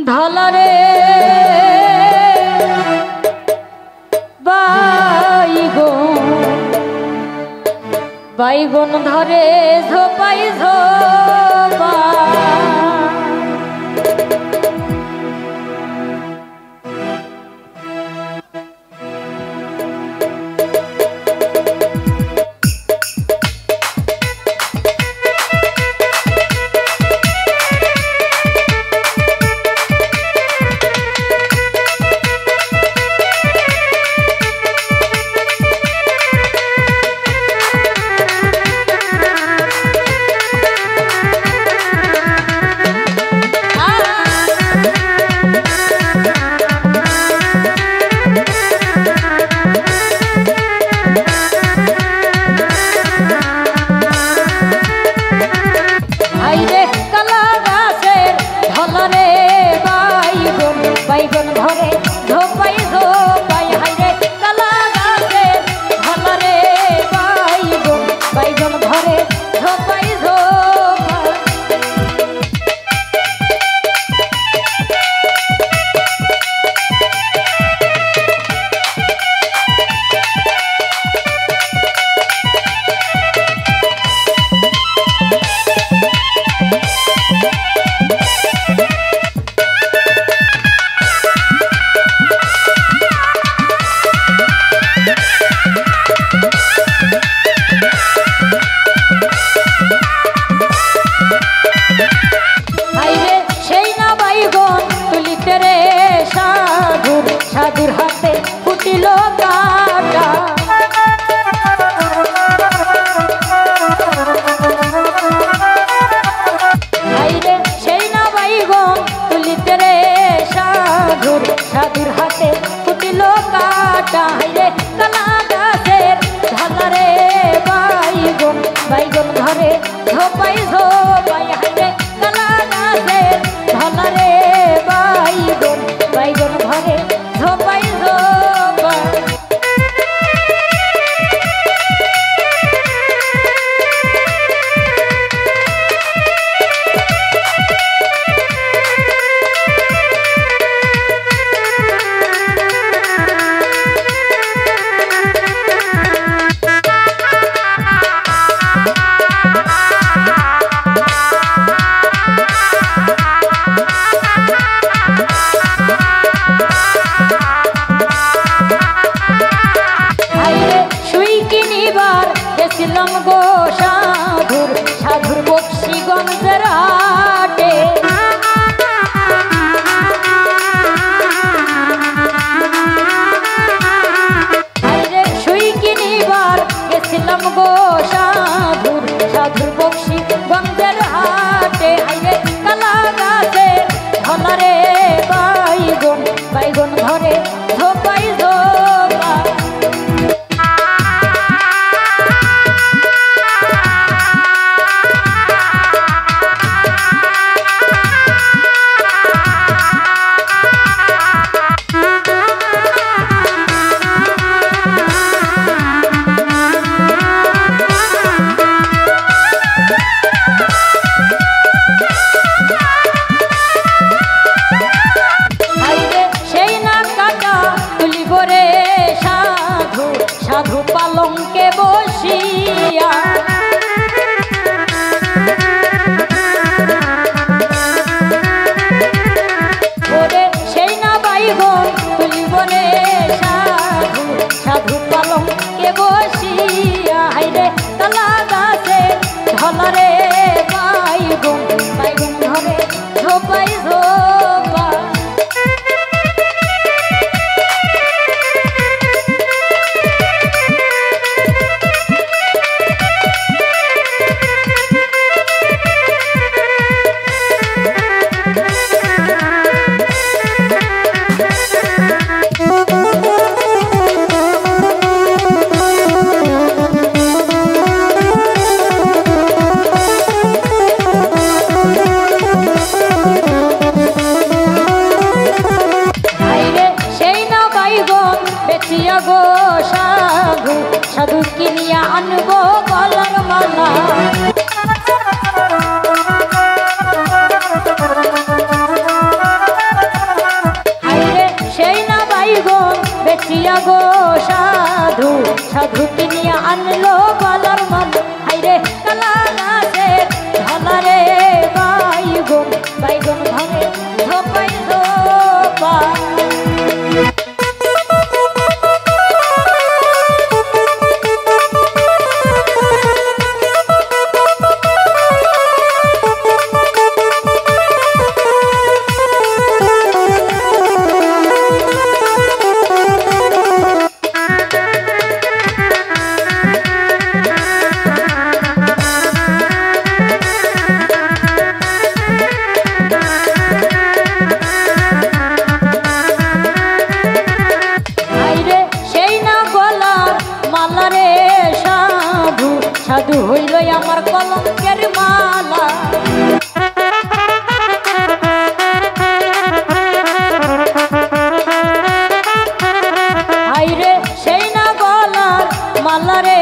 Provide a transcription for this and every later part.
ঢালারে বাইগন ধরে ঝোপাই ঝোপা বাইগন ধরে ঝোপাই ঝোপাই হাইরে কালা গাছে ঢালারে বাইগন ধরে ঝোপাই ঝোপাই সাধুর হাতে ফুটিল কাটা হাইরে সেই না বাইগন তুলিতে রে সাধুর হাতে ফুটিল কাটা হাইরে কালা গাছের ঢালারে বাইগন ধরে ঝোপাই ঝোপাই হাইরে কালা গাছের ঢালারে বাইগন ধরে ঝোপাই ঝোপাই সাধু কিনিয়া আনলো গলার মাল হাইরে কালা গাছের ঢালারে বাইগুন বাইগুন ধরে ধোপাই ধোপাই সাধু হইল আমার কলঙ্কের মালা হাইরে সেই না গলার মালা রে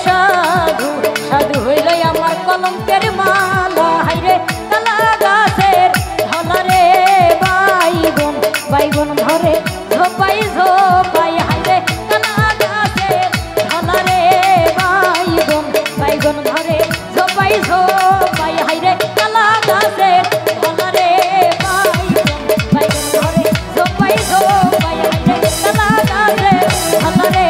সাধু সাধু হইল আমার কলঙ্কের মালা হাইরে কালা গাছের ঢলা রে বাইগুন বাইগুন ধরে ঝোপাই ঝোপাই হাইরে কালা গাছের ঢলা রে বাইগুন ধরে ঝোপাই ঝোপাই হাইরে কালা গাছের ঢলা রে বাইগুন ধরে ঝোপাই ঝোপাই হাইরে কালা গাছের ঢলা রে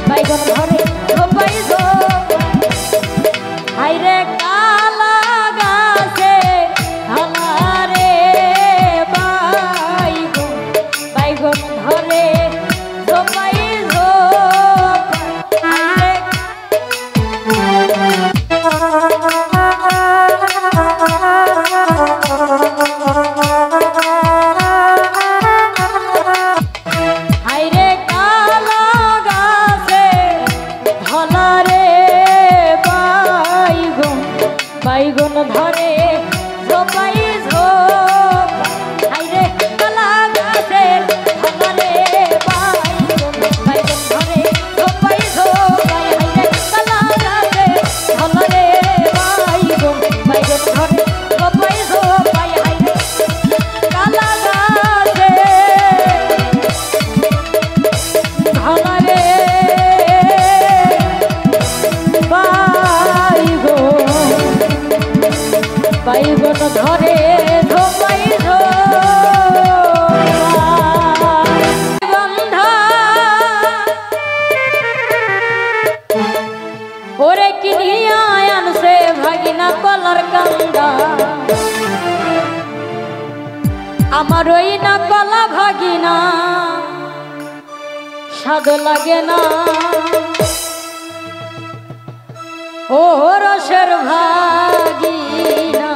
বাইগুন ধরে ঝোপাই ঝোপাই হাইরে কালা গাছের ঢলা রে বাইগুন ধরে ঝোপাই বাইগুন ধরে ঝোপাই ঝোপাই হাইরে কালা গাছের ঢলা রে বাইগুন ধরে ঝোপাই ঝোপাই হাইরে কালা গাছের ঢলা রে বাইগুন ধরে ঝোপাই ঝোপাই হাইরে কালা গাছের ঢলা রে বাইগুন ধরে ঝোপাই গন্ধা ওরে কিনিয়া আনছে ভাগিনা কলার কান্দা আমার ওই না কলা ভাগিনা স্বাদ লাগে না ও রসের ভাগিনা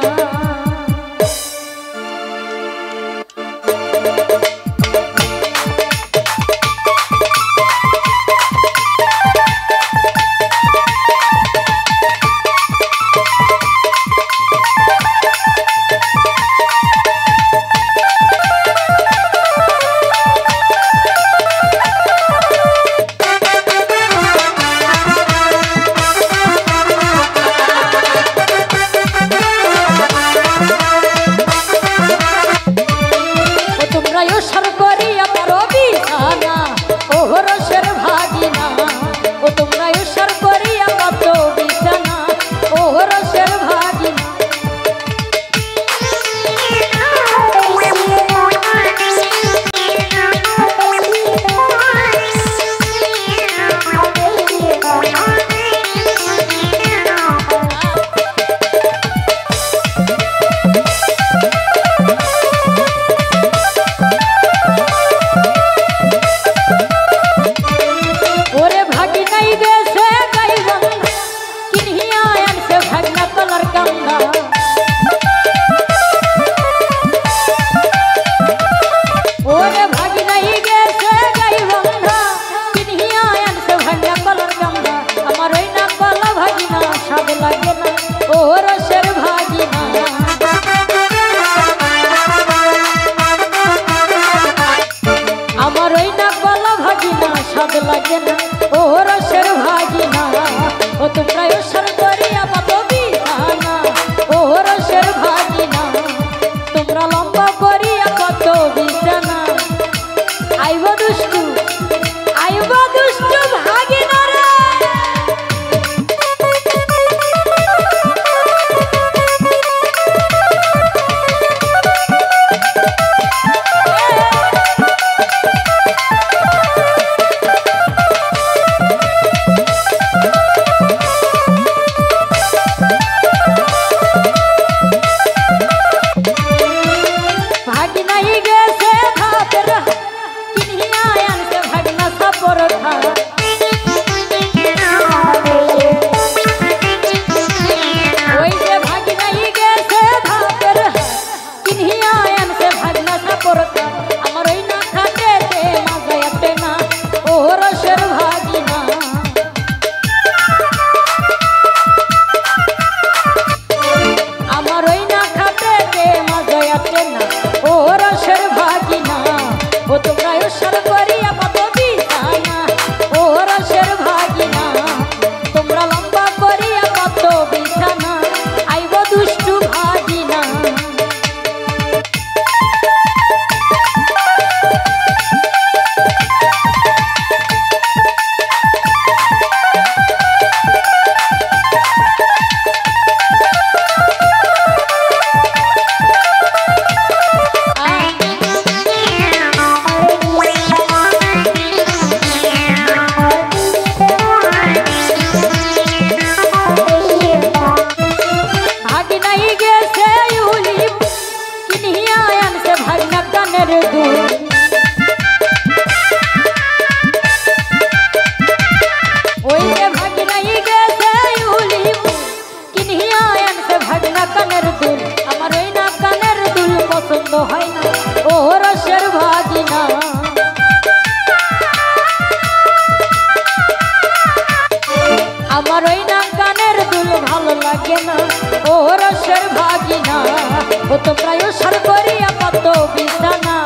ভাগিনা ও তোমরা উসার করিয়া কত বিছানা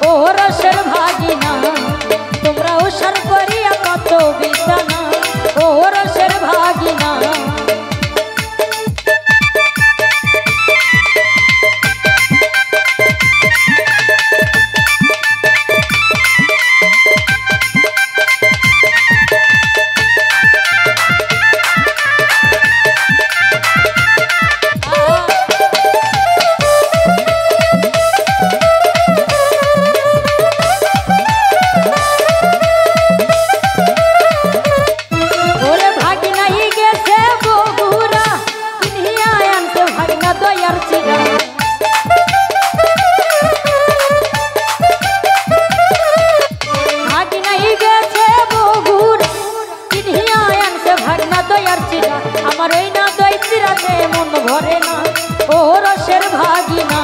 ও রসের ভাগিনা তোমরা উসার করিয়া কত বিছানা ও রসের ভাগিনা আমার ওই না দই চিরাতে মন ভরে না ও রসের ভাগিনা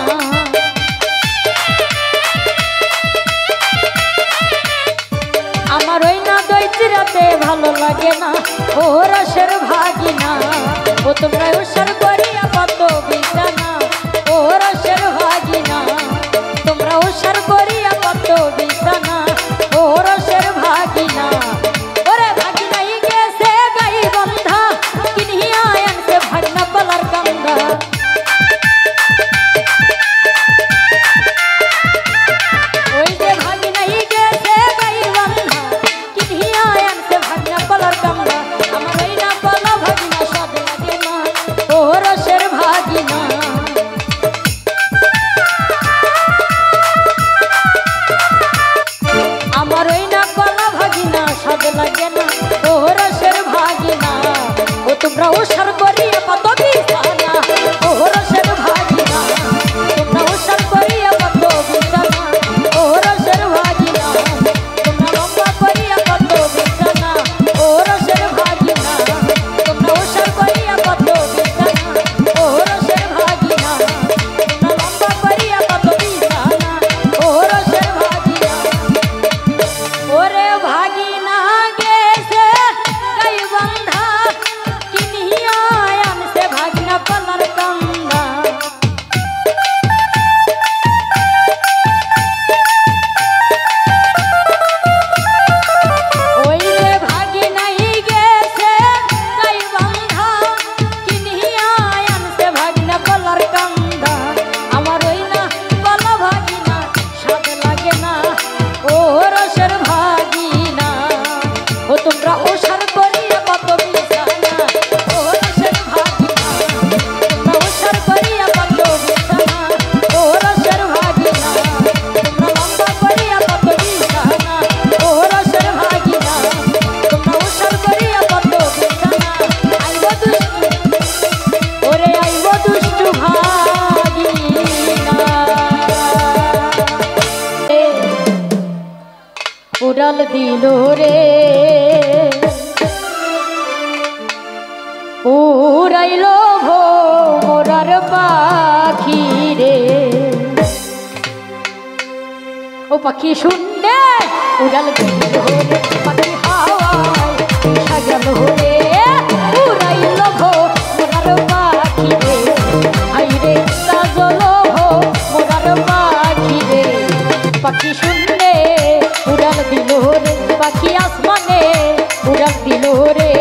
আমার ওই না দই চিরাতে ভালো লাগে না ও রসের ভাগিনা ও তোমরা উসার করিয়া কত বিছানা ও রসের ভাগিনা তোমরা উসার করিয়া কত বিছানা ও রসের ভাগিনা লাগে না ও রসের ভাগিনা ও তোমরা উসার করিয়া কত বিছানা ও রসের ভাগিনা তোমরা উসার করিয়া কত বিছানা ও রসের ভাগিনা তোমরা লম্বা করিয়া কত বিছানা ও রসের ভাগিনা তোমরা উসার করিয়া কত বিছানা ও রসের ভাগিনা তোমরা লম্বা করিয়া কত বিছানা ও রসের ভাগিনা ওরে ভাগিনা উড়াল দিল রে উড়াইল ভোরার পাখি রে ও পাখি শুনলে উড়াল দিল রে পাখি হাওয়ায় সাজাল রে উড়াইল ভোরার পাখি রে আই রে সাজল ভোরার পাখি রে পাখি শুনলে উড়াল দিল রে পাখি আসমানে উড়াল দিল রে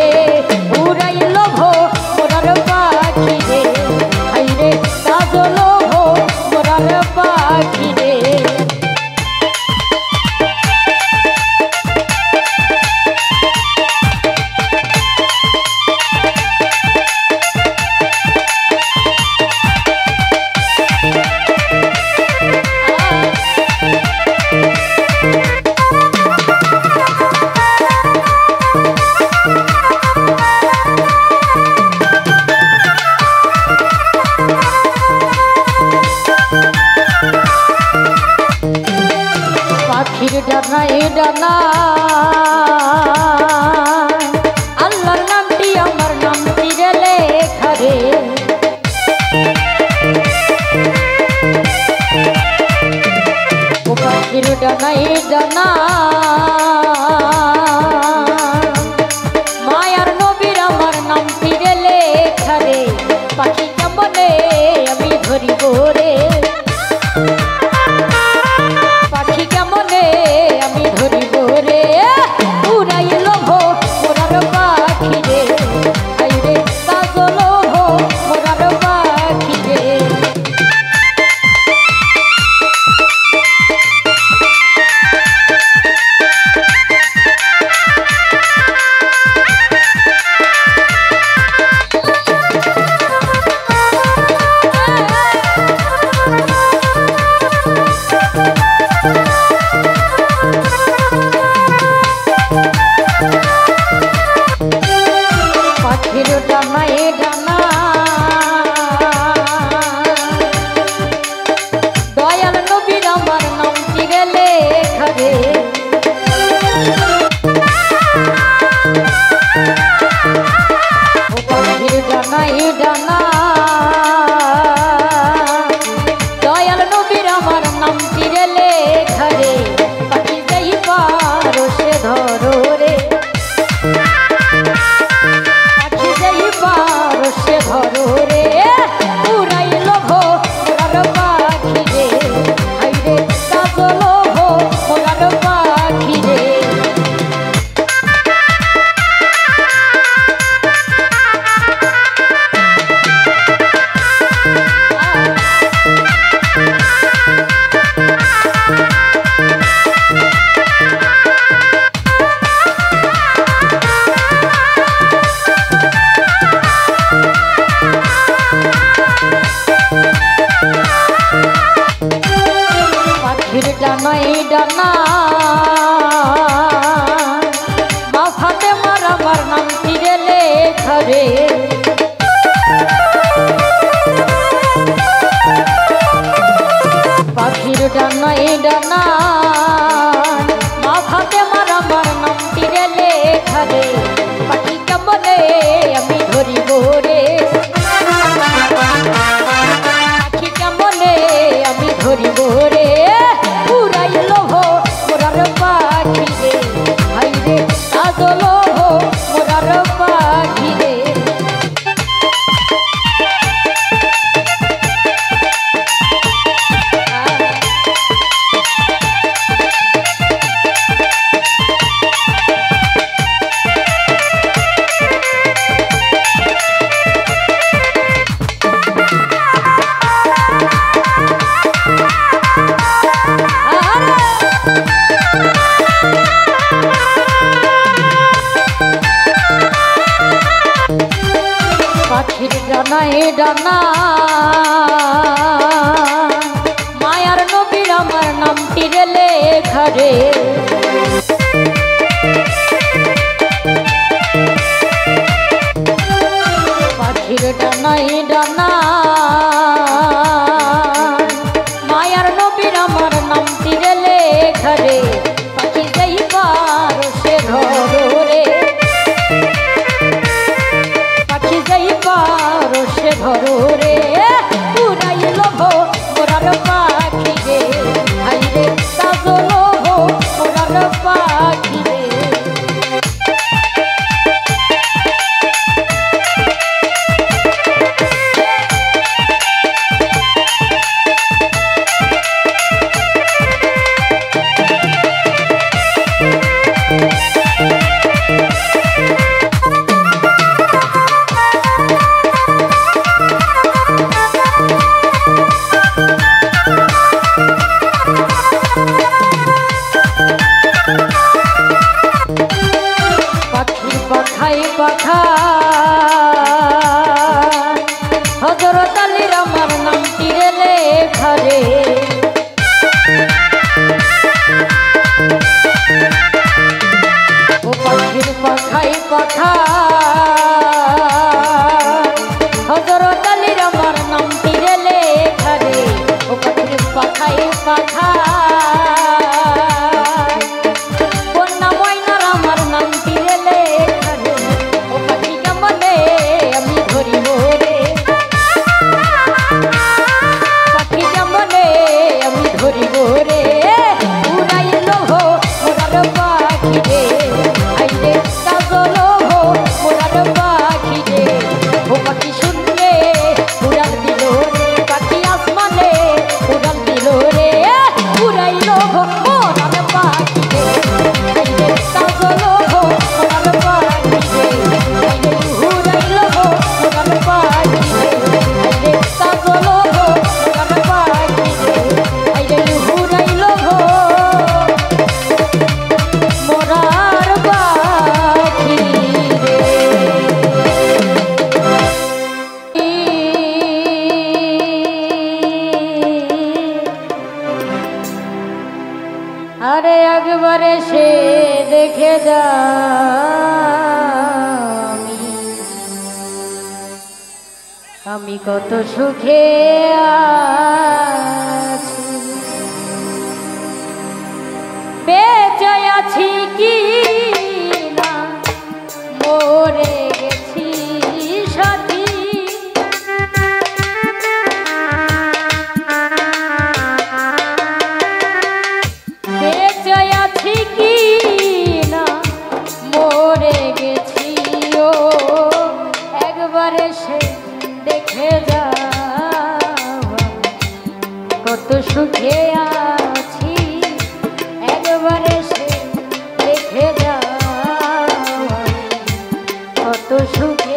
উড়াইল ভোরার পাখি রে আই রে সাজল ভোরার পাখি রে ডানায় ডানা আল্লাহর নামটি আমার নামটি রে লেখা রে ও পাখির ডানায় ডানা মায়ার নবীর আমার নামটি রে লেখা রে পাখি কেমনে আমি ধরি ডানা মা ফাতেমার আমার নাম তীরে লেখা রে পাখির ডানায় ডানা মা ফাতেমার আমার নাম তীরে লেখা রে পাখি কেমনে আমি ধরিব রে পাখি কেমনে আমি ধরিব রে উড়াইল মোরার পাখি রে হাই রে কাজল মোরার পাখি রে পাখির ডানায় ডানা মায়ার নবীর আমার নাম তীরে লেখা রে পাখির ডানায় ডানা মায়ার নবীর আমার নাম তীরে লেখা রে পাখি যাইবার সে ধরো রে পাখি যাইবার সে ধরো রে উড়াইল মোরার পাখি রে হাই রে কাজল মোরার পাখি রে পাখাই পাখা হযরত আলীর আমার নাম তীরে লেখা রে ও পাখির পাখাই পাখা হযরত আলীর আমার নাম তীরে লেখা রে ও পাখির পাখাই পাখা আরে একবারে সে দেখে যা আমি কত সুখে আছি বেঁচে আছি কি না মরে গেছি সাথী কত সুখে আছি একবারে সে দেখে যাও কত সুখে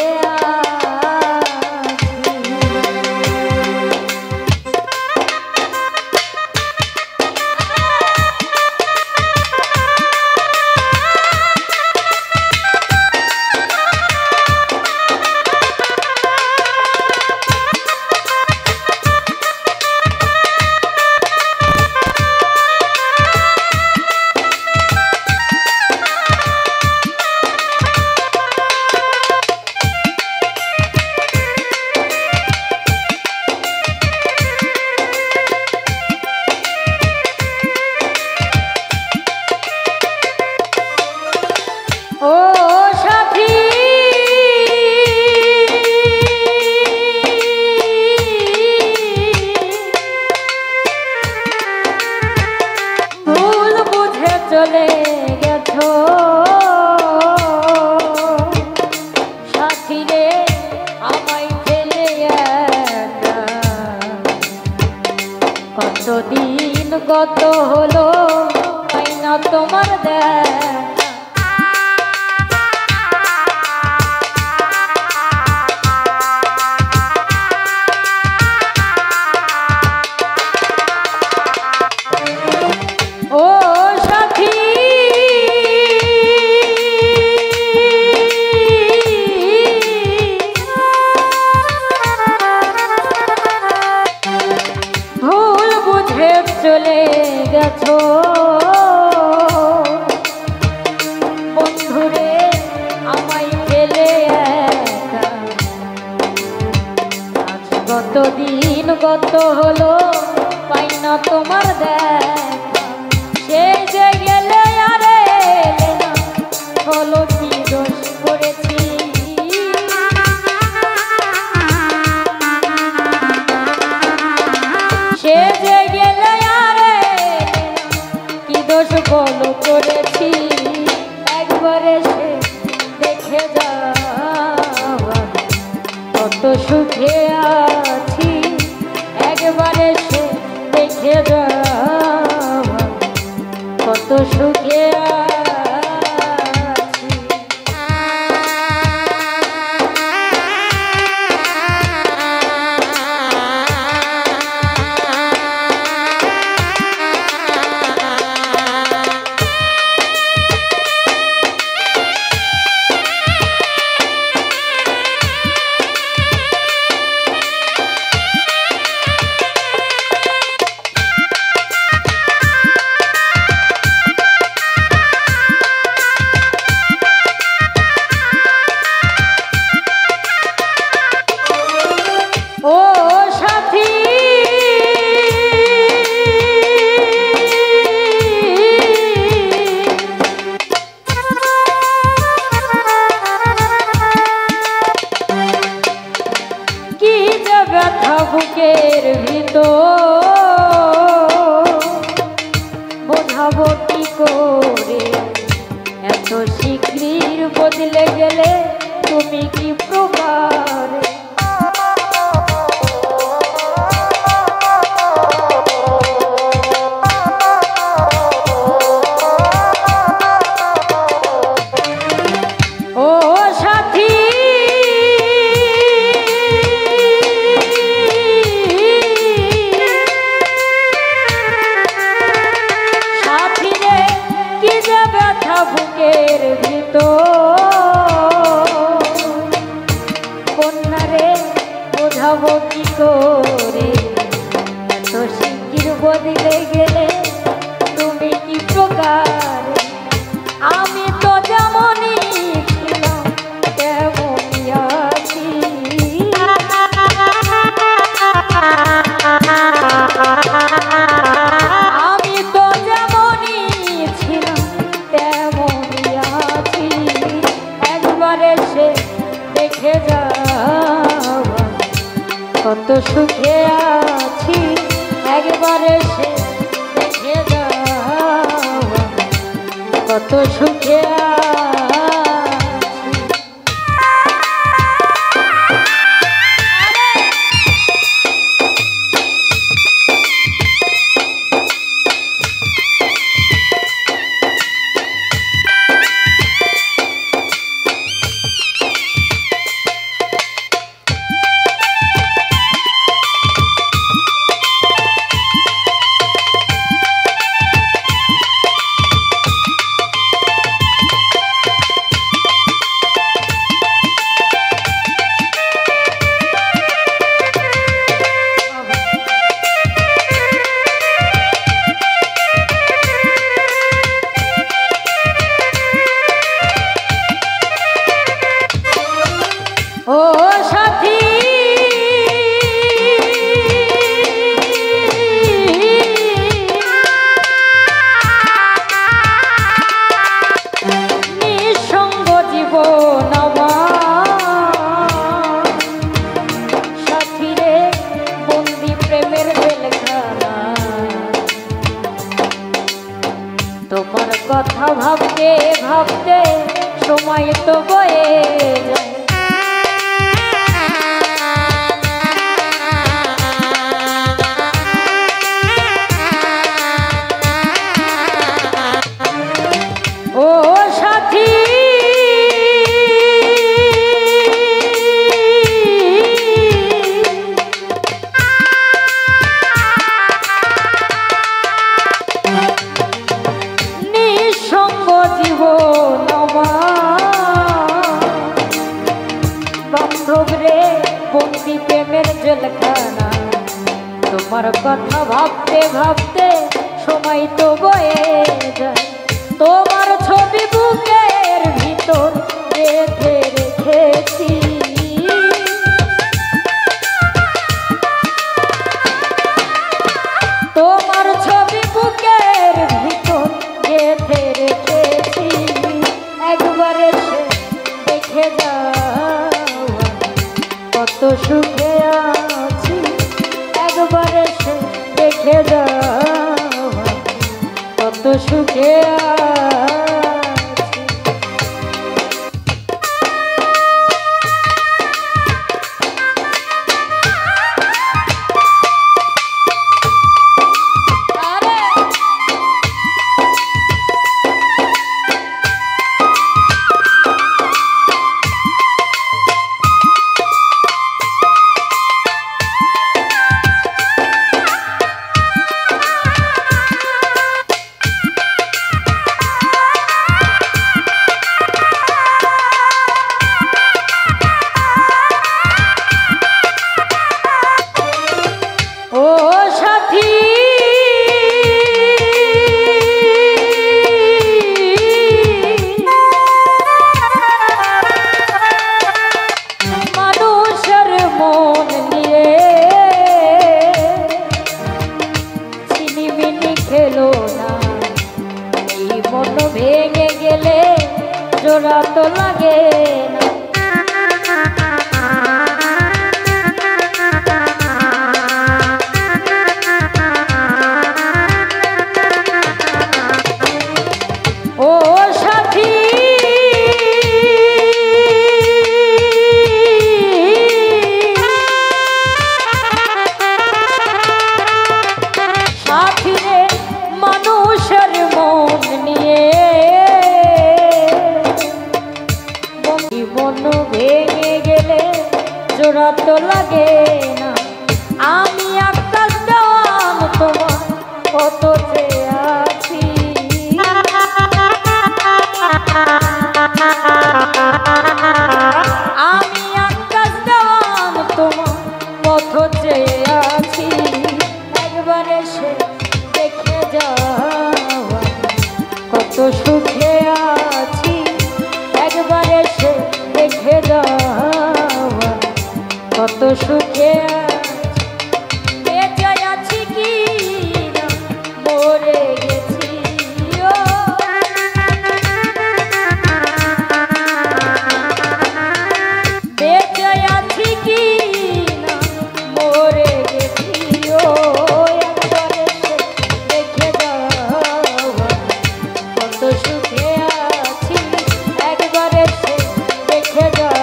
কতদিন গত হলো পাই না তোমার দেখা। ও সাথী ভুল বুঝে চলে গেছো বন্ধুরে আমায় ফেলে একা। আজ কতদিন গত হলো পাই না তোমার দেখা। সেই যে গেলে আরে এলে না, হলো কি দোষ করেছি। সে যে গেলে আরে এলে না, কি দোষ বলো করেছি। একবার এসে দেখে যাওয়া কত সুখে আছি। একবার এসে দেখে যাওয়া কত সুখে আছি। ও সাথী কি যে ব্যথা বুকের ভিতর, বোঝাবো কি করে। এত শীঘ্র বদলে গেলে তুমি কি প্রকারে। ও সাথী সাথী রে কি যে ব্যথা বুকের ভিতর, কন্যা রে বোঝাবো কি করে। এত শীঘ্র বদলে গেলে তুমি কি প্রকার। আমি তো যেমনই ছিলাম তেমনই আছি। আমি তো যেমনই ছিলাম তেমনই আছি। একবার এসে দেখে যাওয়া কত সুখে আছি। একবার এসে দেখে যাওয়া কত সুখে আছি। ও সাথী নিঃসঙ্গ জীবন আমার, সাথী রে বন্দি প্রেমের বেলখানা। তোমার কথা ভাবতে ভাবতে সময় তো বয়ে যায়। তোমার কথা ভাবতে ভাবতে সময় তো বয়ে যায়, তোমার ছবি বুকের ভিতর গেঁথে রেখেছি। তোমার ছবি বুকের ভিতর গেঁথে রেখেছি, একবার এসে দেখে যাও কত সুখে আছি, একবার এসে দেখে যাও কত সুখে আছি। ভেঙে গেলে জোড়া তো লাগে না, ও সাথী সাথী রে মানুষের মন নিয়ে মন ভেঙে গেলে জোড়া তো লাগে না। আমি আকাশ দেওয়ান তোমার কত চেয়ে আছি, আমি আকাশ দেওয়ান তোমার কত চেয়ে আছি, একবার এসে দেখে যাও কত সুখে আছি, একবার এসে দেখে যাও কত সুখে আছি। বেঁচে আছি কি না মরে গেছি, ও বেঁচে আছি কি না মরে গেছি, ও একবার এসে দেখে যাও কত সুখে আছি, একবার এসে দেখে যাও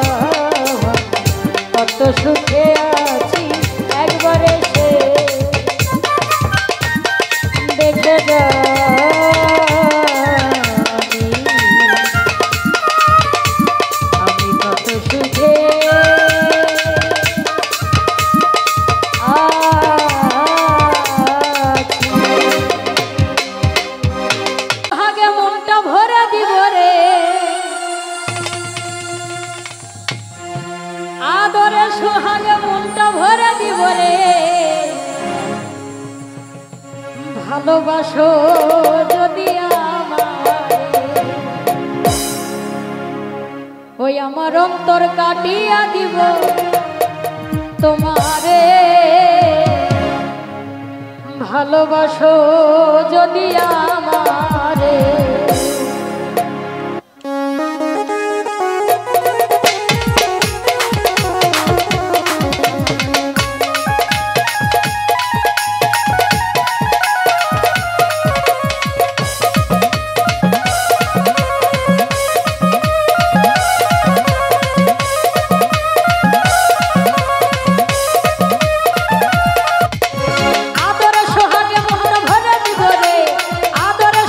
কত সুখে আছি, একবার এসে দেখে যাও আমি কত সুখে আছি। আগে মনটা ভরে দিব রে, আদরে সোহাগে মনটা ভরে দিব রে, ভালোবাসো যদি আমারে, ওই আমার অন্তর কাটিয়া দিব তোমারে, ভালোবাসো যদি আমারে। আদরে সোহাগে মনটা ভরে দিব রে, আদরে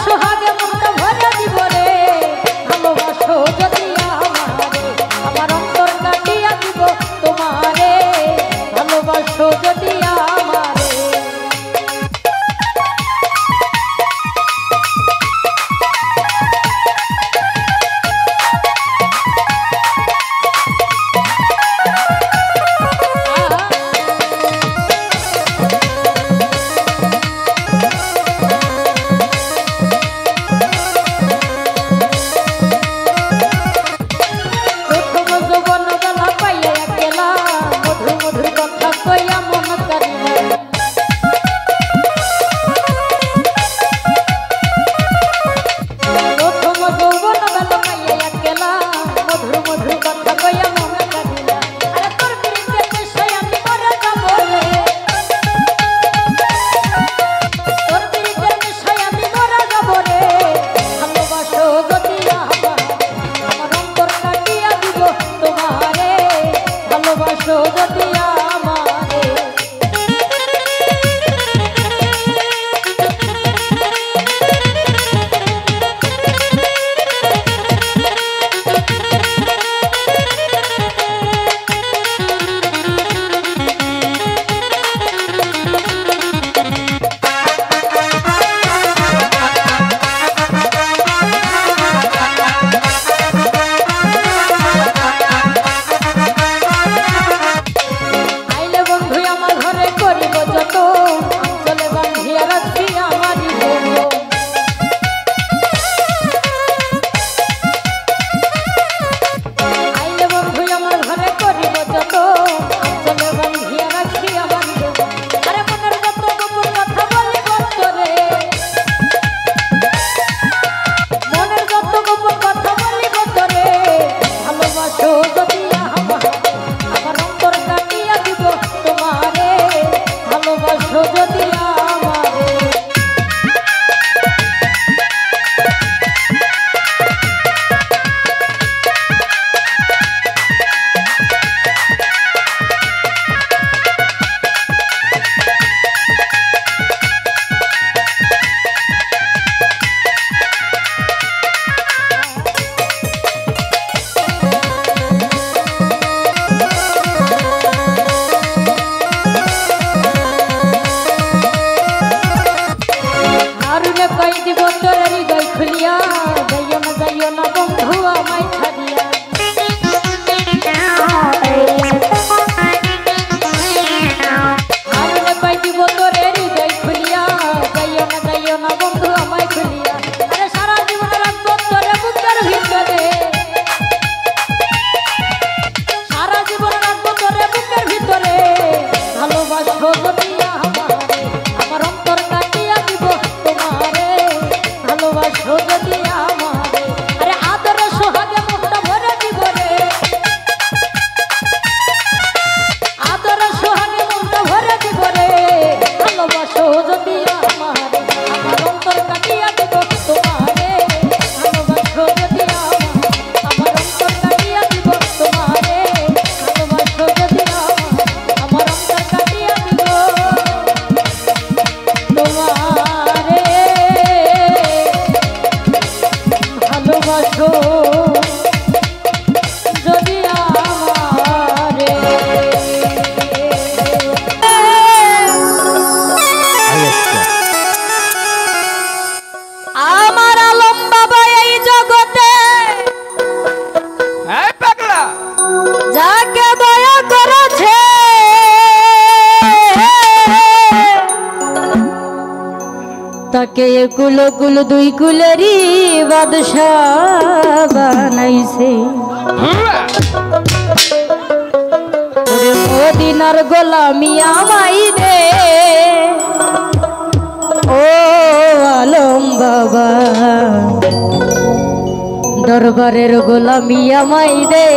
আমার আলম বাবা এই জগতে যাকে দয়া করেছে তাকে কুল দুই কুলেরই বাদশাহ বানাইছে। ওরে মদিনার গোলামি আমায় দে ও আলম বাবা, দরবারের গোলামি আমায় দে।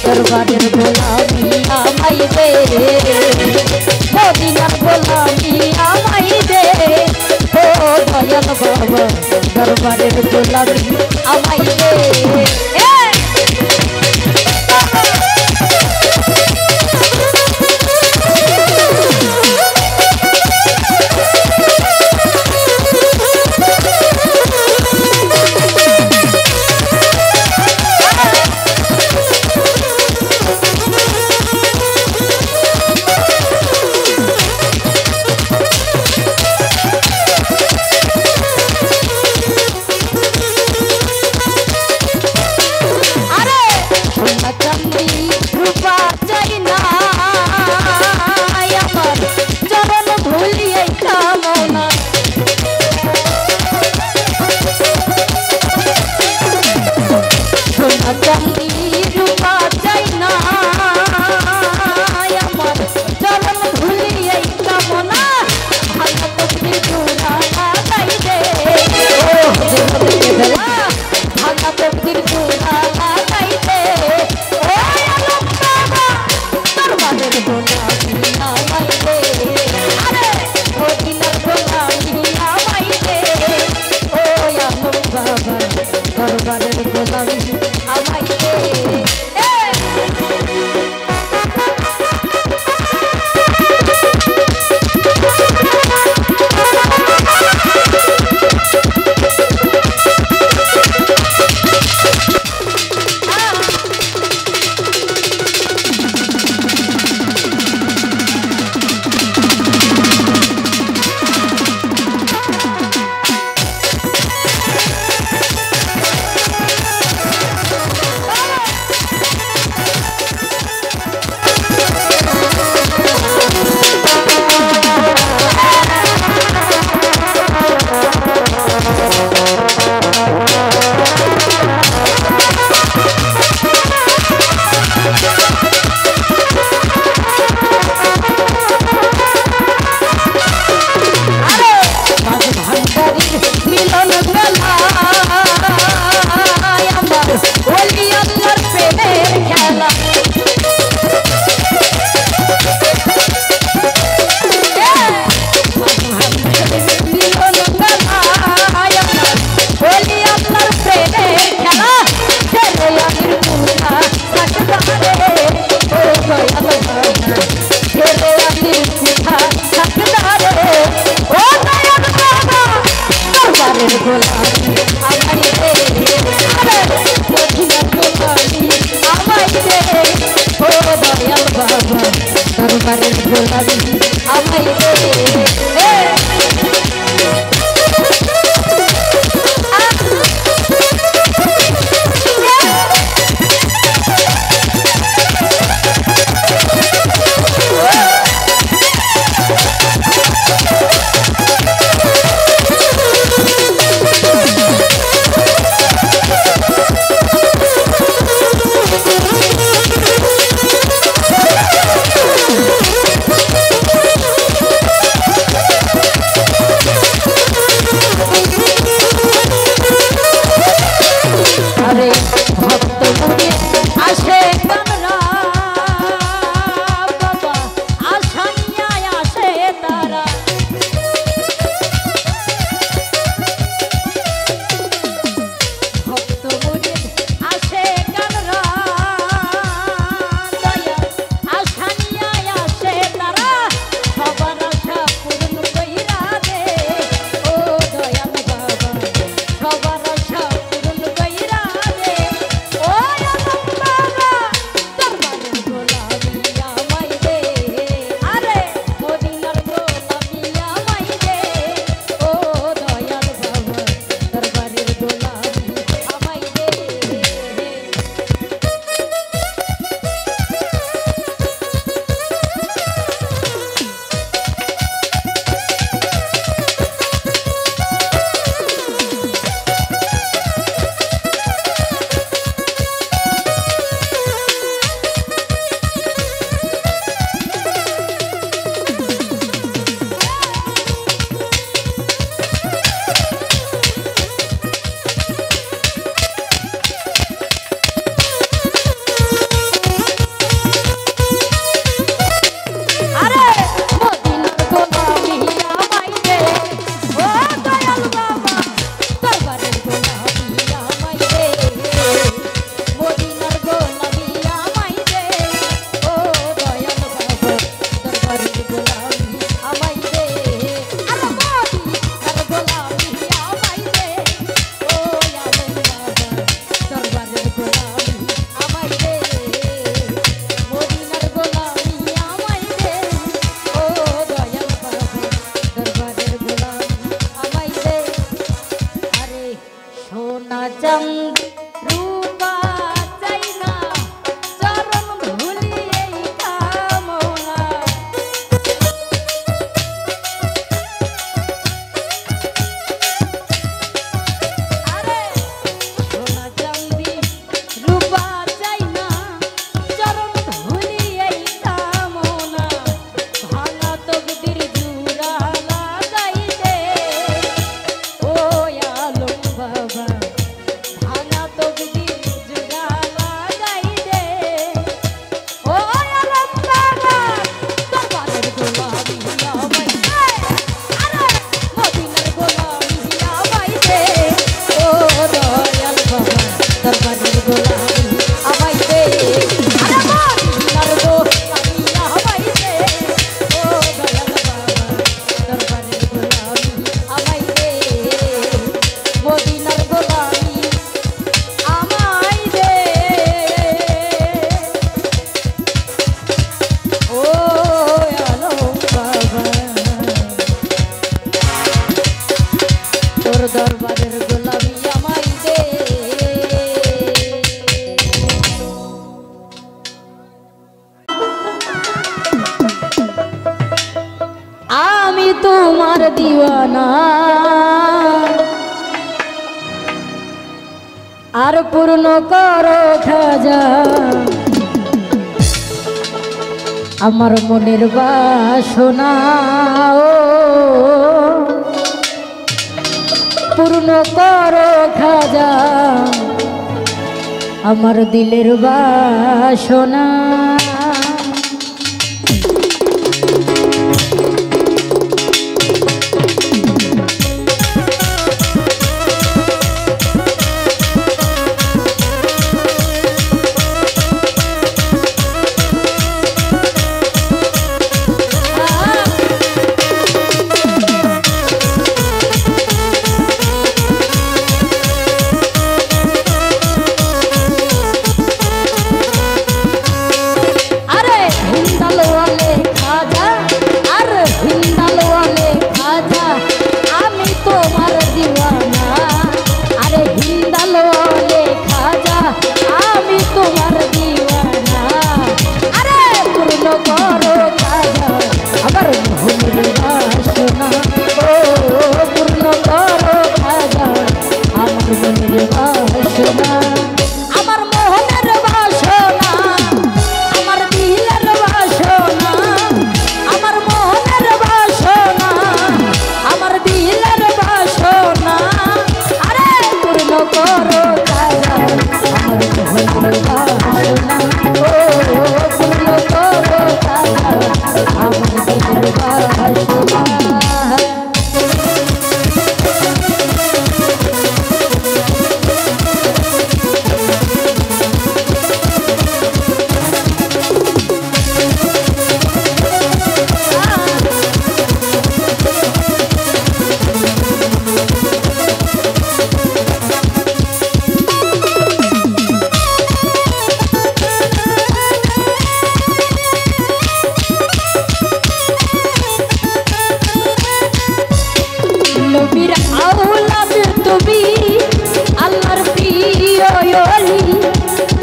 দরবারের গোলামি আমায় দে, মদিনার গোলামি আমায় দে ও দয়াল বাবা, দরবারের গোলামি আমায় দে। দরবারের গোলামি আমায় দে। তোমার দিওয়ানা আর পূর্ণ করো খাজা আমার মনের বাসনা পূর্ণ করো খাজা আমার দিলের বাসনা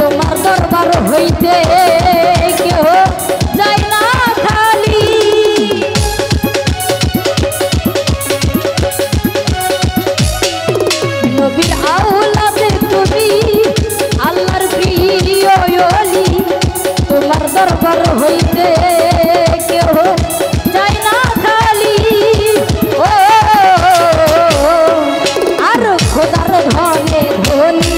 তোমার দরবার হইতে কেহ যায় না খালি নবীর আওলাদে তুমি আল্লাহর প্রিয় ওলি তোমার দরবার হইতে কেহ যায় না খালি ও আর খোদার ধনে ধনী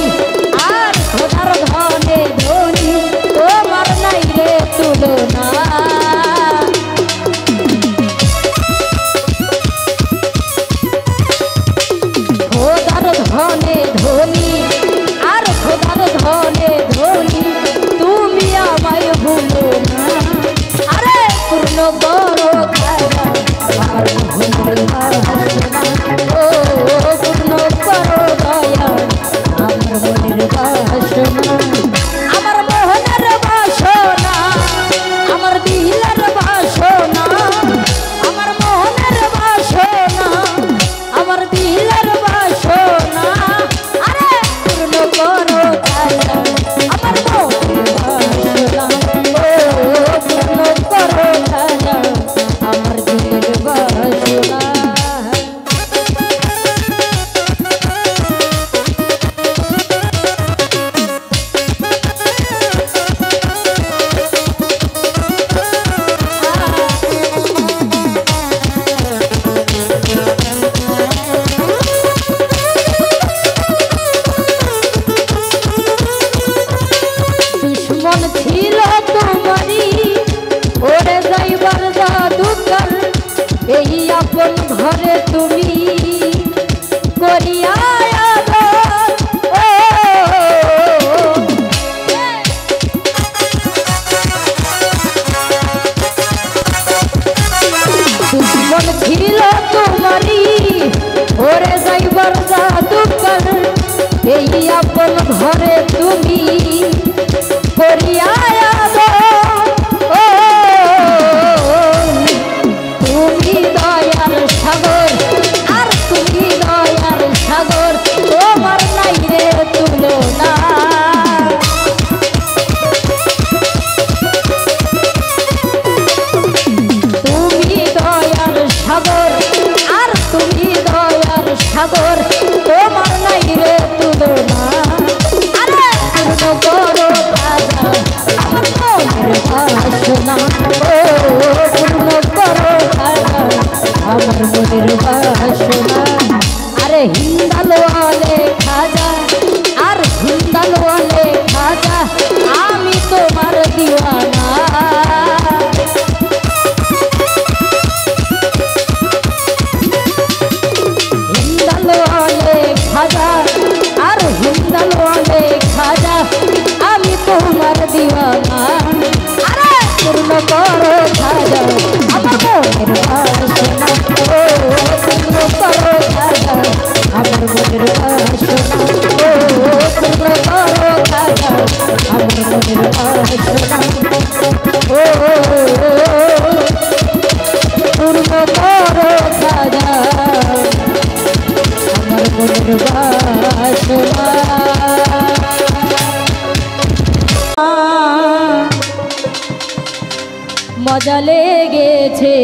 আর খোদার ধনে ধনী তোমার নাই রে তুলনা খোদার ধনে ধনী আর খোদার ধনে ধনী তুমি আমায় ভুলো না আরে পূর্ণ করো খাজা আমার ভুলের বাসনা ও পূর্ণ করো দয়া আমার মনের বাসনা আমার মোহনের বাসনা আমার দিলের বাসনা আমার মোহনের বাসনা আমার দিলের বাসনা আরে পূর্ণ করো খাজা আমার মনের বাসনা ও পূর্ণ করো খাজা আমার দিলের বাসনা দুশ্মন ছিল তোমারি ওরে যাইবার জাদুকর এই আপন ঘরে তুমি করিয়া আদর ও দুশ্মন ছিল তোমারি ওরে যাইবার জাদুকর এই আপন ঘরে তুমি করিয়া আদর ও তুমি দয়ার সাগর আর তুমি দয়ার সাগর তোমার নাই রে তুলনা তুমি দয়ার সাগর সাগর তোমার নাই রে তুলনা আরে পূর্ণ করো খাজা আমার মনের বাসনা পূর্ণ করো খাজা আমার মনের বাসনা আরে হিন্দালো আলে খাজা আর হিন্দালো আলে খাজা আমি তোমার দিওয়ানা হিন্দালো আলে খাজা আর হিন্দালো আলে খাজা আমি তোমার দিওয়ানা আরে পূর্ণ করো খাজা আমার মনের বাসনা পূর্ণ করো খাজা আমার মনের বাসনা পূর্ণ করো খাজা আমার মনের বাসনা পূর্ণ করো খাজা আমার মনের বাসনা মজা লেগেছে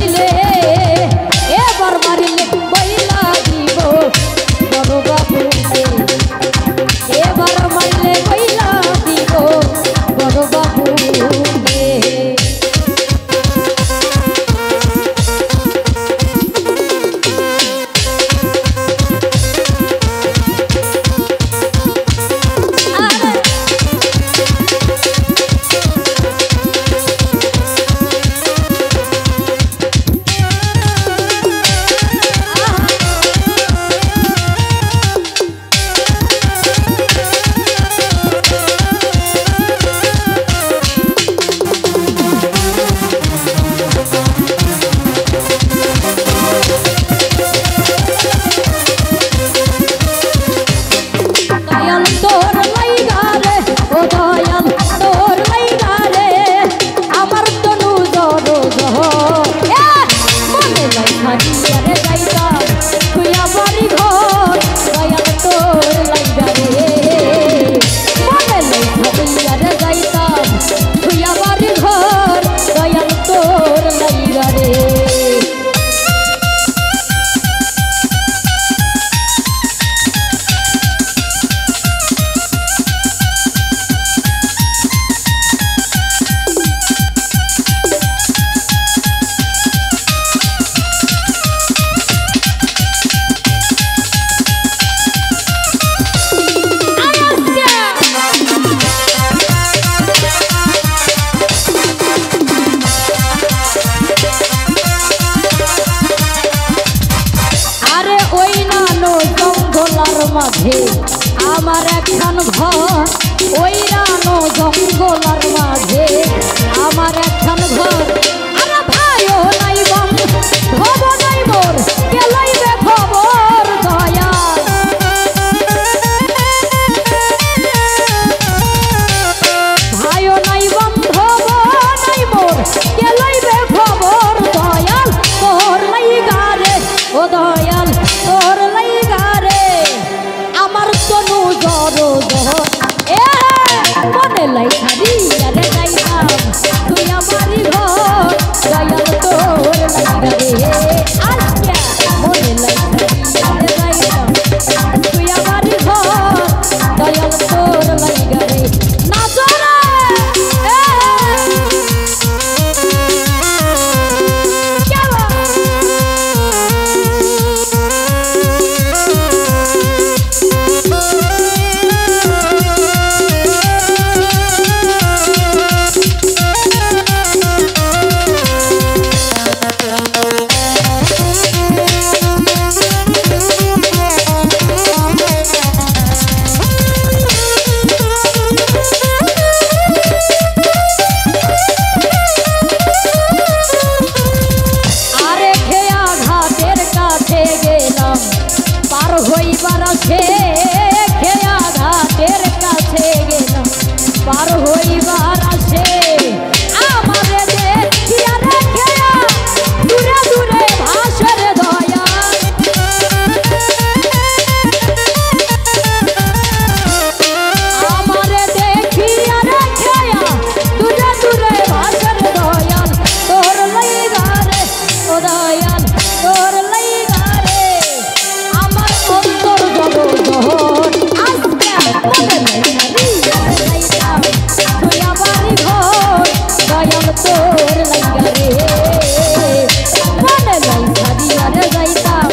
মারিলে এবার মারিলে বইলা দিব বড় বাবুকে এবার মারিলে বইলা দিব বড় বাবুকে মাঝে আমার একখান ঘর ওই রানো জঙ্গলার মাঝে আমার একখান ঘর আরে ভাইও নাই বন্ধ নাই মোর গেলাইবে খবর দয়া ভাইও নাই বন্ধ নাই মোর গেলাইবে খবর দয়াল তোর লাইগারে ও দয়াল তোর লাইগারে আমার তনু জড় জড় এ মনে লাইখারি আরে যাইতাম তুই আমারই ঘর দয়াল তোর লাইগারে আচ্ছা মনে লাইখারি আরে যাইতাম তুই আমারই ঘর দয়াল তোর লাইগারে না জরে হইবার আছে খেয়া ঘাটের কাছে গেলাম পার হইবার আছে আমারে দেখিয়া রে খেয়া দূরে দূরে ভাসের দয়া আমারে দেখিয়া রে খেয়া দূরে দূরে ভাসের দয়াল তোর লাইগারে ও দয়াল তোর লাইগারে আমার অন্তর জড় জহর আজকে মনে লাইগারি যাইতাম তুই আমারই ঘর দয়াল তোর লাইগারে মনে লাইগারি আরে যাইতাম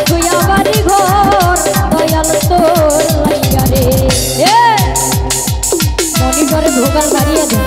তুই আমারই ঘর দয়াল তোর লাইগারে মনি করে ভোগাল বাড়িয়ে দে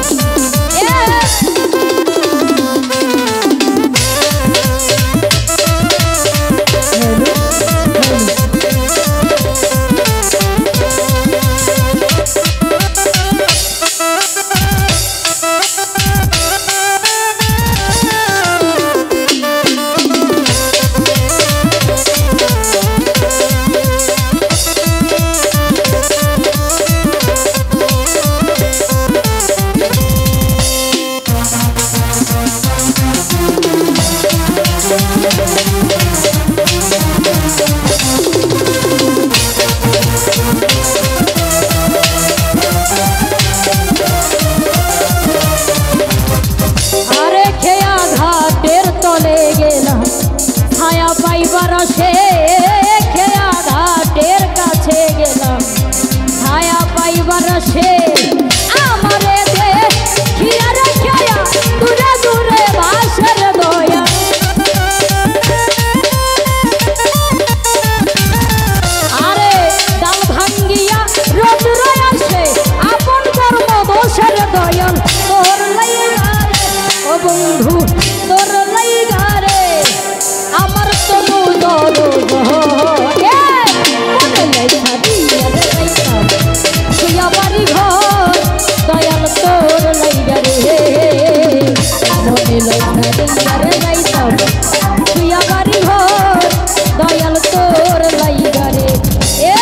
বাসে খেয়া ঘাটের কাছে গেলাম ছায়া পাইবার সে আমারে দে খিয়া রে খেয়া দূরে দূরে বাসের দয়া আরে ডাল ভাঙ্গিয়া রৌদ্র আসে আপন কর্ম দোষের দয়াল তোর লাইগা ও বন্ধু তোর লাইগা রে আমার তনু দরদ এ মনে লেখা দিয়া রে লাইগা শুয়া বাড়ি ঘর দয়াল তোর লাইগা রে মনে লেখা দিয়া রে লাইগা শুয়া বাড়ি ঘর দয়াল তোর লাইগা রে এ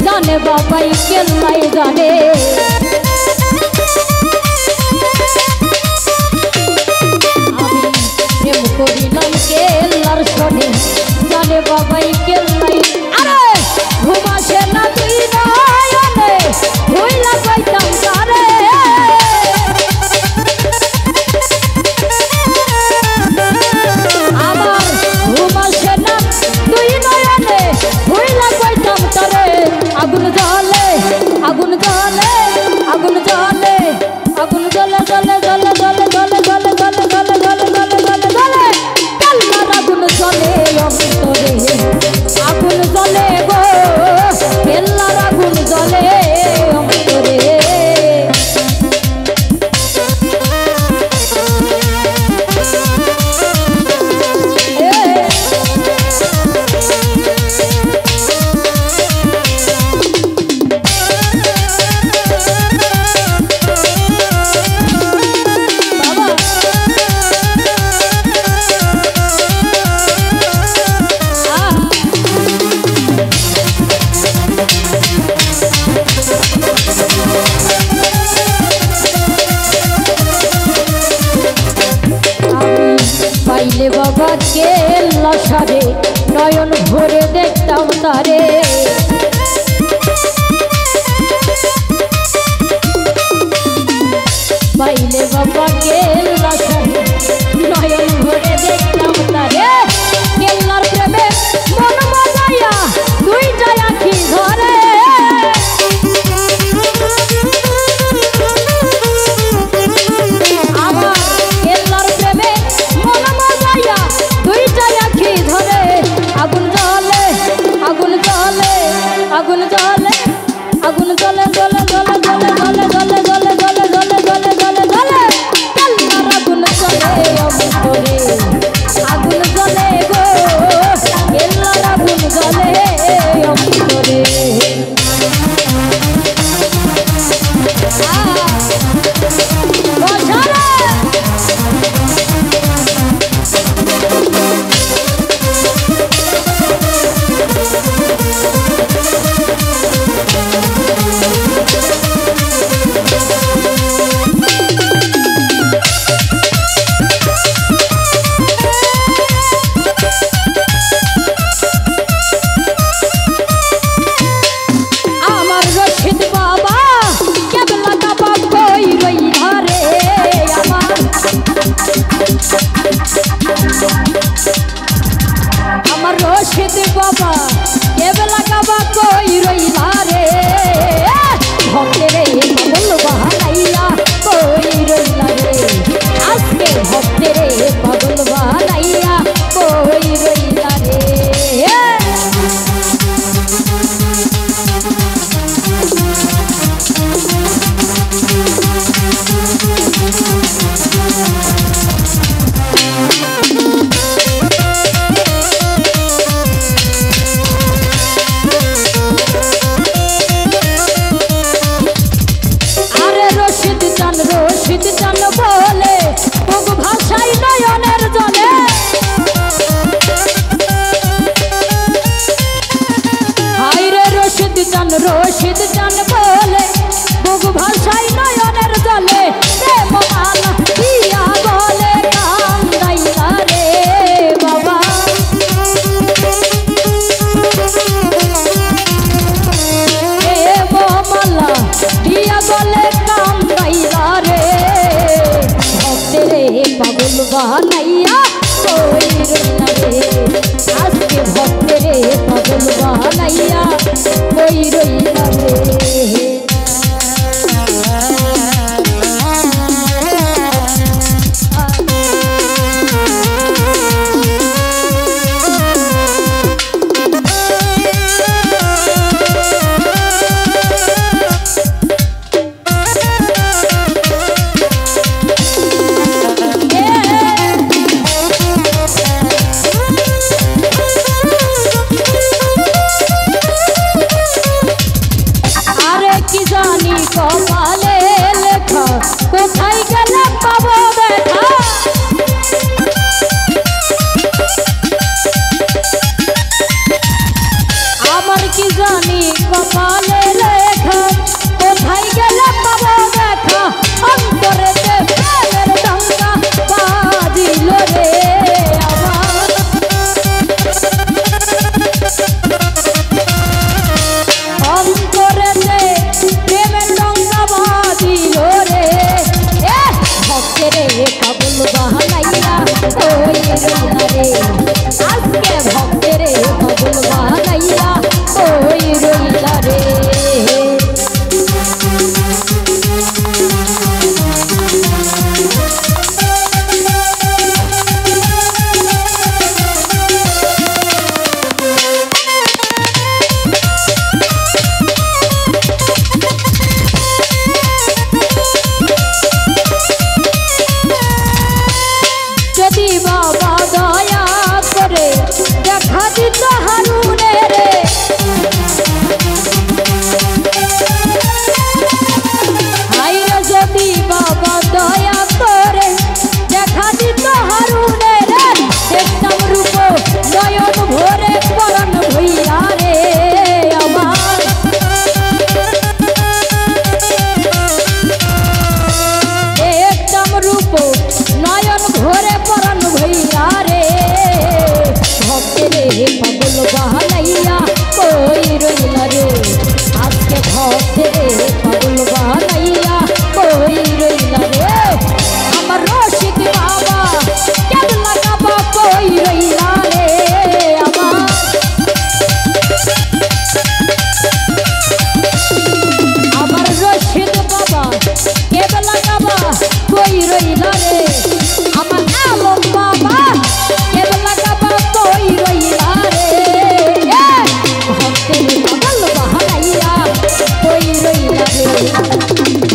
জানে বাবাই কেল্লাই জানে আমি প্রেম করিলাম কেল্লার সনে জানে বাবাই কেল্লাই আরে ঘুমাসে না তুই নয়নে ভুইলা পাইতাম তারে আমার ঘুমাসে না তুই নয়নে ভুইলা পাইতাম তারে আগুন জ্বলে আগুন জ্বলে আগুন জ্বলে আগুন জ্বলে জ্বলে জ্বলে জ্বলে জ্বলে জ্বলে জ্বলে জ্বলে জ্বলে জ্বলে জ্বলে জ্বলে কাল্লার আগুন জ্বলে অন্তরে আগুন জ্বলে গো কেল্লার আগুন জ্বলে অন্তরে পাইলে বাবা কেল্লা সারে নয়ন ভরে দেখতাম তারে পাইলে বাবা কেল্লা সারে নয়ন ভরে দেখতাম তারে কেল্লার প্রেমে মন মজাইয়া তুই যায় আখি ধরে আমার কেল্লার প্রেমে মন মজাইয়া তুই যায় আখি ধরে আগুন জ্বলে আগুন জ্বলে আগুন জ্বলে আগুন জ্বলে জ্বলে জ্বলে জ্বলে জ্বলে জ্বলে জ্বলে জ্বলে জ্বলে জ্বলে জ্বলে জ্বলে কাল্লার আগুন জ্বলে অন্তরে আগুন জ্বলে গো কেল্লার আগুন জ্বলে অন্তরে বাবা কেবলা কাবা কই রইলা রে ভক্তেরে পাগল বানাইয়া কই রইলা রে আজকে ভক্তেরে পাগল বানাইয়া কই রইলা রে রশিদ চান বলে বুক ভাষাই নয়নের জলে হায়রে রশিদ চান বলে বুক ভাষাই নয়নের জলে প্রেম মালা দিয়া বলে কান্দাইলা রে বাবা প্রেম মালা দিয়া বলে কান্দাইলা রে পাগল বানাইয়া কই রইলা রে আজকে ভক্তেরে পাগল বানাইয়া কই রইলা রে কপালে লেখা কোথায় গেলে পাবো দেখা আমার কি জানি কপালে লেখা কোথায় গেলে পাবো দেখা অন্তরে প্রেমের ডঙ্কা বাজিল রে আমার অন্তরে প্রেমের পাগল বানাইয়া কই রইলা রে আজকে ভক্তেরে পাগল বানাইয়া কই রইলা রে বাবা দয়া করে দেখা দিত হারুনে রে হাইরে যদি বাবা দয়া করে দেখা দিত হারুনে রে দেখতাম রূপ নয়ন ভরে পরাণ ভইরা রে আমার দেখতাম রূপ নয়ন ভরে পরাণ ভইরা রে ভক্তেরে পাগল বানাইয়া কই রইলা রে আজকে ভক্তেরে পাগল বানাইয়া কই রইলা রে আমার রশিদ বাবা কেবলা কাবা কই রইলা রে আমার রশিদ বাবা কেবলা কাবা কই রইলা রে আমার আলম বাবা কেবলা কাবা কই রইলা রে ভক্তেরে পাগল বানাইয়া কই রইলা রে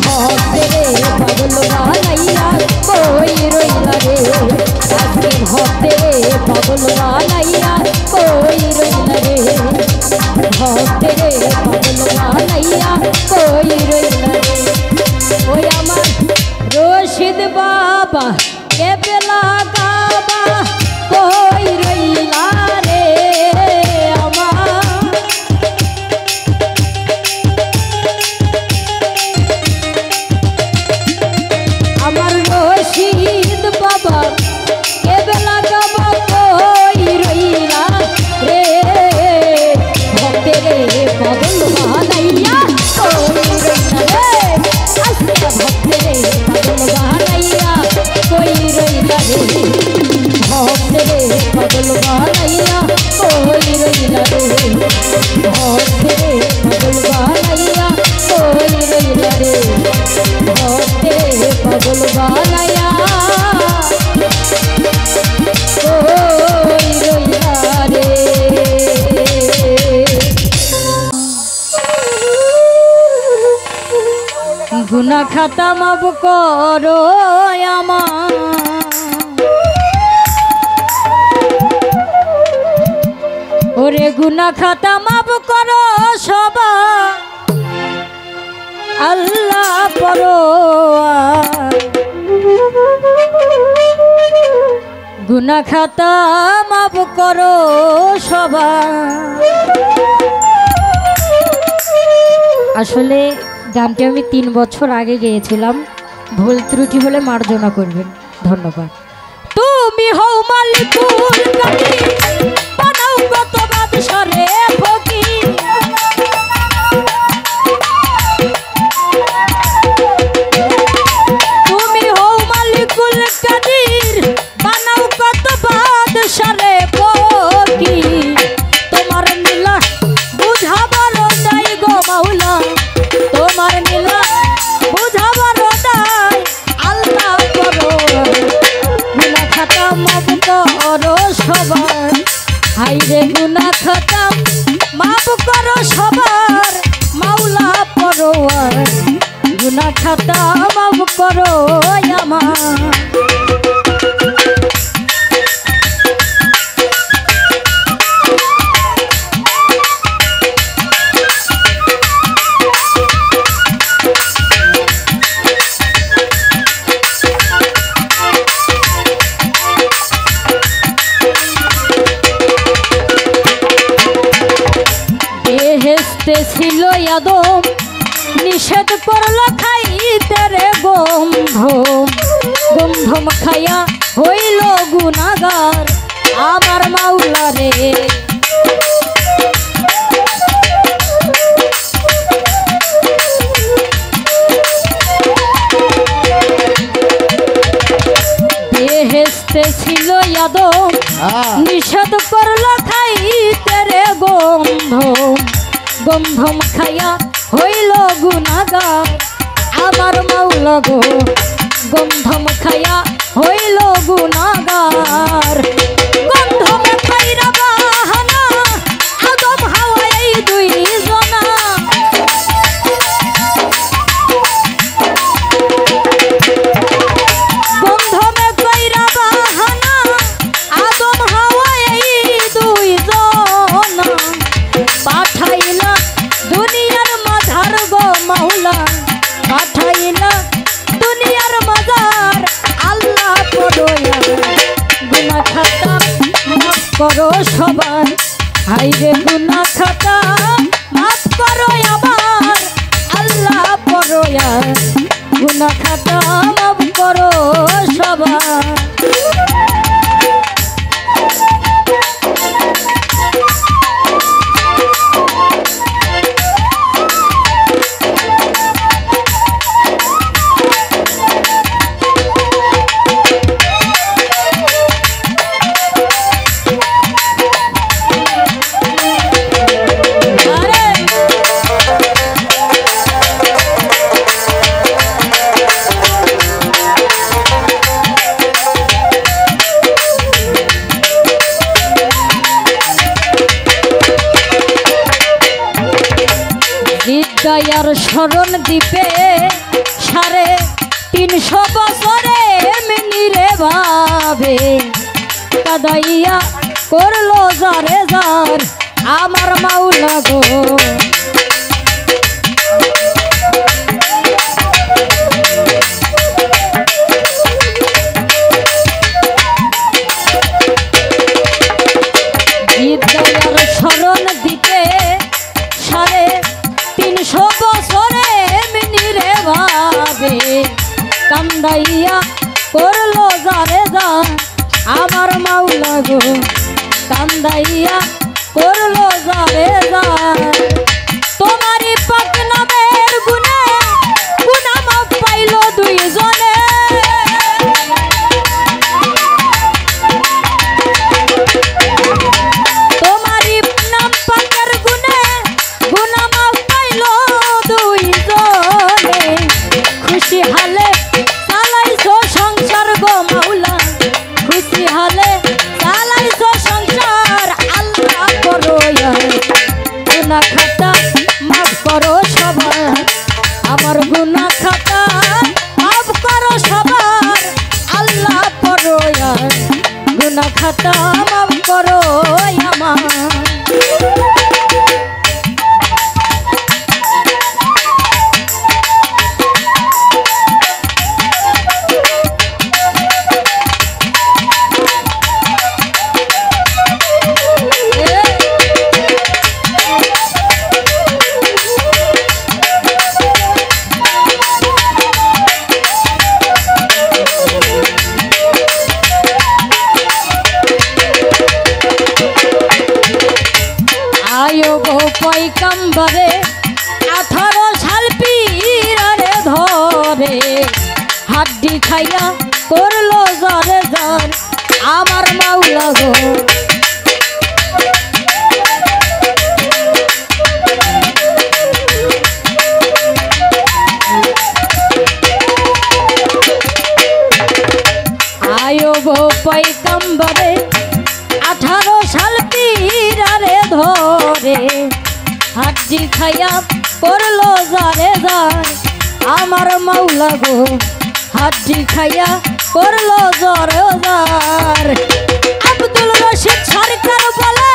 ভক্তেরে পাগল বানাইয়া কই রইলা রে আজকে ভক্তেরে পাগল বানাইয়া কই রইলা রে ভক্তেরে পাগল বানাইয়া কই রইলা রে ওই আমার রশিদ বাবা কেবলা কাবা কই রইলা রে আমার রশিদ বাবা কেবলা কাবা কই রইলা রে ভক্তেরে পাগল বানাইয়া কই রইলা রে আজকে ভক্তেরে পাগল বানাইয়া কই রইলা রে ভক্তেরে পাগল বানাইয়া কই রইলা গুনাহ খাতা মাফ করো আমার ওরে গুনাহ খাতা মাফ করো সবার আল্লাহ পরোয়ার গুনাহ খাতা মাফ করো সবার। আসলে গানটি আমি 3 বছর আগে গেয়েছিলাম, ভুল ত্রুটি হলে মার্জনা করবেন। ধন্যবাদ। তুমি হও মালিকুল কাদির বানাও কত বাদশারে ফকির তুমি হও মালিকুল কাদির বানাও কত বাদশারে ফকির তোমার নীলা বুঝাবার নাই গো মাওলা তোমার নীলা বুঝাবার নাই আল্লাহ করো গুনাহ খাতা মাফ করো সবার হাইরে গুনাহ খাতা মাফ করো সবার মাওলা পরোয়ার গুনাহ খাতা মাফ করো আমার। বেহেশতে ছিল আদম নিষেধ করল খাইতে রে গন্ধম খাইয়া হইল গুনাহগার আমার মাওলা রে বেহেশতে ছিল আদম নিষেধ করল খাইতে রে গন্ধম খাইয়া হইল গুনাহগার আমার মাওলা গো গন্ধম খাইয়া হইল গুনাহগার গন্ধমে পাইরা বাহানা আদম হাওয়া এই দুই জনা গন্ধমে পাইরা বাহানা আদম হাওয়া এই দুই জনা পাঠাইলা দুনিয়ার মাঝার গো মাওলা পাঠাইলা দুনিয়ার মাঝার আল্লাহ পরোয়া গুনাহ খাতা মাফ করো সবার হাইরে গুনাহ খাতা মাফ করো আমার আল্লাহ পরোয়া গুনাহ খাতা মাফ করো সবার। দয়ার শরণ দ্বীপে 350 বছরে মিনিরে ভাবে কাদাইয়া করলো যারে যার আমার মাওলা গো দয়ার শরণ দ্বীপে 350 বছরে মিনিরে ভাবে কান্দাইয়া করলো যারে যার আমার মাওলা গো কান্দাইয়া করলো যারে যার তোমারই পাক নামের গুণে গুনাহ মাফ পাইলো দুইজনে তোমারই নাম পাকের গুণে গুনাহ মাফ পাইলো দুইজনে খুশি হালে চালাইছো সংসার গো মাওলা খুশি হালে চালাইছো সংসার আল্লাহ করো আয়ো গো পয়গম্বরে 18 সাল পীরারে ধরে হাড্ডি খাইয়া করলো জরে জর আমার মাওলা গো আয়ো গো পয়গম্বরে 18 সাল পীরারে ধরে হাড্ডি খাইয়া করলো জরে জর আমার মাওলা গো হাড্ডি খাইয়া করলো জরে জর আব্দুল রশিদ সরকার বলে